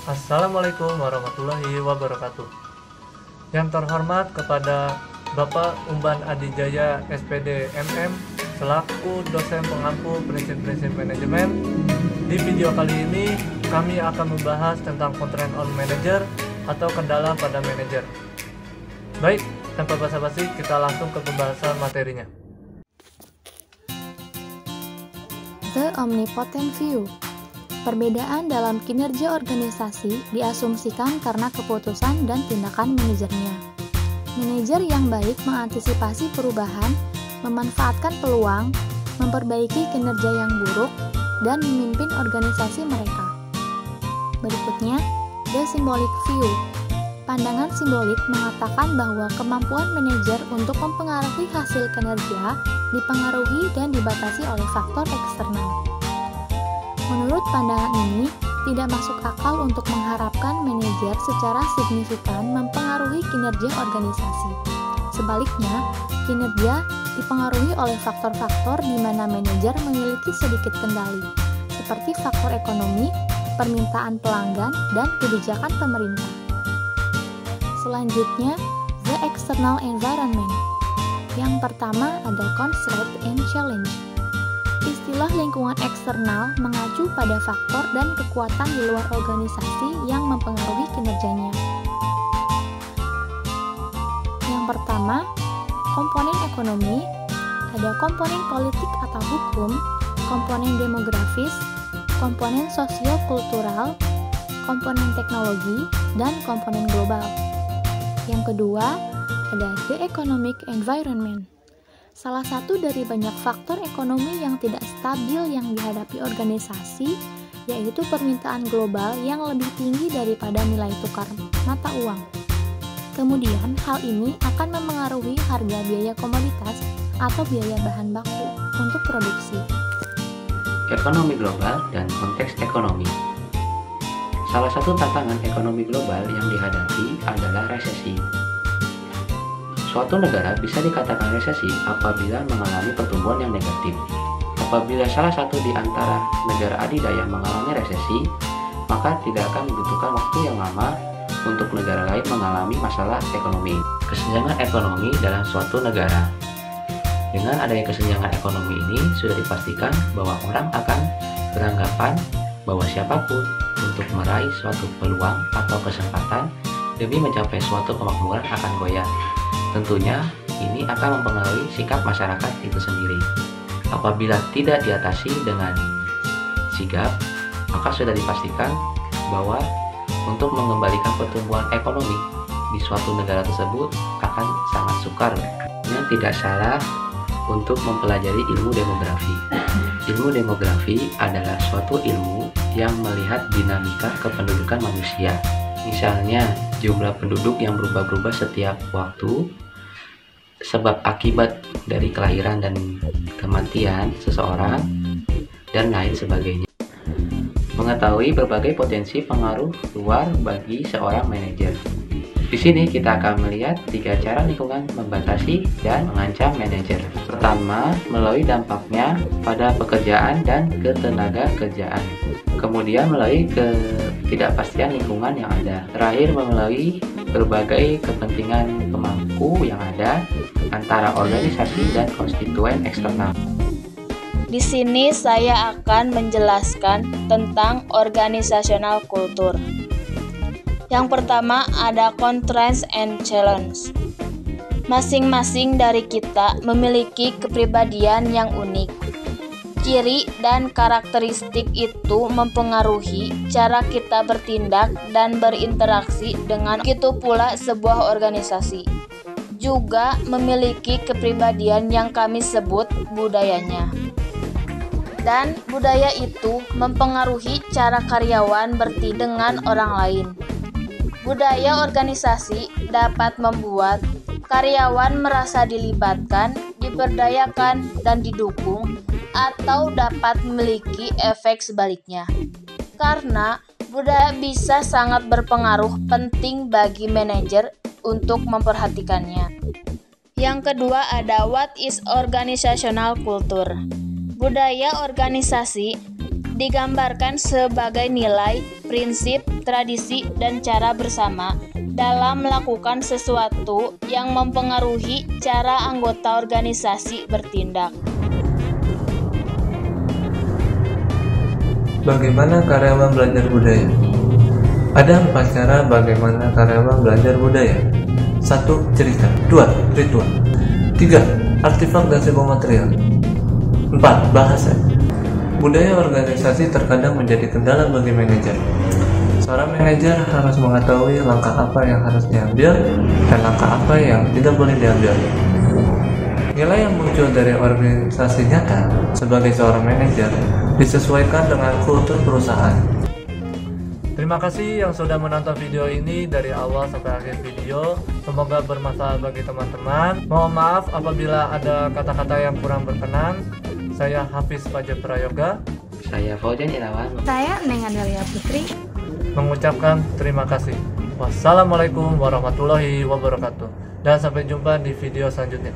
Assalamualaikum warahmatullahi wabarakatuh. Yang terhormat kepada Bapak Umban Adijaya SPD MM selaku dosen pengampu prinsip-prinsip manajemen. Di video kali ini kami akan membahas tentang constraint on manager atau kendala pada manajer. Baik, tanpa basa-basi kita langsung ke pembahasan materinya. The Omnipotent View. Perbedaan dalam kinerja organisasi diasumsikan karena keputusan dan tindakan manajernya. Manajer yang baik mengantisipasi perubahan, memanfaatkan peluang, memperbaiki kinerja yang buruk, dan memimpin organisasi mereka. Berikutnya, The Symbolic View. Pandangan simbolik mengatakan bahwa kemampuan manajer untuk mempengaruhi hasil kinerja dipengaruhi dan dibatasi oleh faktor eksternal. Menurut pandangan ini, tidak masuk akal untuk mengharapkan manajer secara signifikan mempengaruhi kinerja organisasi. Sebaliknya, kinerja dipengaruhi oleh faktor-faktor di mana manajer memiliki sedikit kendali, seperti faktor ekonomi, permintaan pelanggan, dan kebijakan pemerintah. Selanjutnya, the external environment. Yang pertama ada constraint and challenge. Istilah lingkungan eksternal mengacu pada faktor dan kekuatan di luar organisasi yang mempengaruhi kinerjanya. Yang pertama, komponen ekonomi, ada komponen politik atau hukum, komponen demografis, komponen sosio-kultural, komponen teknologi, dan komponen global. Yang kedua, ada the economic environment. Salah satu dari banyak faktor ekonomi yang tidak stabil yang dihadapi organisasi, yaitu permintaan global yang lebih tinggi daripada nilai tukar mata uang. Kemudian, hal ini akan memengaruhi harga biaya komoditas atau biaya bahan baku untuk produksi. Ekonomi global dan konteks ekonomi. Salah satu tantangan ekonomi global yang dihadapi adalah resesi. Suatu negara bisa dikatakan resesi apabila mengalami pertumbuhan yang negatif. Apabila salah satu di antara negara adidaya mengalami resesi, maka tidak akan membutuhkan waktu yang lama untuk negara lain mengalami masalah ekonomi. Kesenjangan ekonomi dalam suatu negara. Dengan adanya kesenjangan ekonomi ini, sudah dipastikan bahwa orang akan beranggapan bahwa siapapun untuk meraih suatu peluang atau kesempatan demi mencapai suatu kemakmuran akan goyah. Tentunya, ini akan mempengaruhi sikap masyarakat itu sendiri. Apabila tidak diatasi dengan sigap, maka sudah dipastikan bahwa untuk mengembalikan pertumbuhan ekonomi di suatu negara tersebut akan sangat sukar. Yang tidak salah untuk mempelajari ilmu demografi. Ilmu demografi adalah suatu ilmu yang melihat dinamika kependudukan manusia. Misalnya, jumlah penduduk yang berubah-ubah setiap waktu, sebab akibat dari kelahiran dan kematian seseorang, dan lain sebagainya. Mengetahui berbagai potensi pengaruh luar bagi seorang manajer. Di sini kita akan melihat 3 cara lingkungan membatasi dan mengancam manajer. Pertama, melalui dampaknya pada pekerjaan dan ketenaga kerjaan. Kemudian melalui ketidakpastian lingkungan yang ada. Terakhir, melalui berbagai kepentingan pemangku yang ada antara organisasi dan konstituen eksternal. Di sini saya akan menjelaskan tentang organizational culture. Yang pertama ada constraints and challenge. Masing-masing dari kita memiliki kepribadian yang unik. Ciri dan karakteristik itu mempengaruhi cara kita bertindak dan berinteraksi dengan begitu pula sebuah organisasi. Juga memiliki kepribadian yang kami sebut budayanya. Dan budaya itu mempengaruhi cara karyawan bertindak dengan orang lain. Budaya organisasi dapat membuat karyawan merasa dilibatkan, diberdayakan, dan didukung, atau dapat memiliki efek sebaliknya. Karena budaya bisa sangat berpengaruh penting bagi manajer untuk memperhatikannya. Yang kedua ada what is organizational culture. Budaya organisasi digambarkan sebagai nilai, prinsip, tradisi, dan cara bersama dalam melakukan sesuatu yang mempengaruhi cara anggota organisasi bertindak. Bagaimana karyawan belajar budaya? Ada 4 cara bagaimana karyawan belajar budaya. 1. Cerita. 2. Ritual. 3. Artefak dan simbol material. 4. Bahasa. Budaya organisasi terkadang menjadi kendala bagi manajer. Seorang manajer harus mengetahui langkah apa yang harus diambil dan langkah apa yang tidak boleh diambil. Nilai yang muncul dari organisasi nyata sebagai seorang manajer disesuaikan dengan kultur perusahaan. Terima kasih yang sudah menonton video ini dari awal sampai akhir video. Semoga bermanfaat bagi teman-teman. Mohon maaf apabila ada kata-kata yang kurang berkenan. Saya Hafiz Fajar Prayoga. Saya Fauzan Irawan. Saya Neng Adelia Putri. Mengucapkan terima kasih. Wassalamualaikum warahmatullahi wabarakatuh. Dan sampai jumpa di video selanjutnya.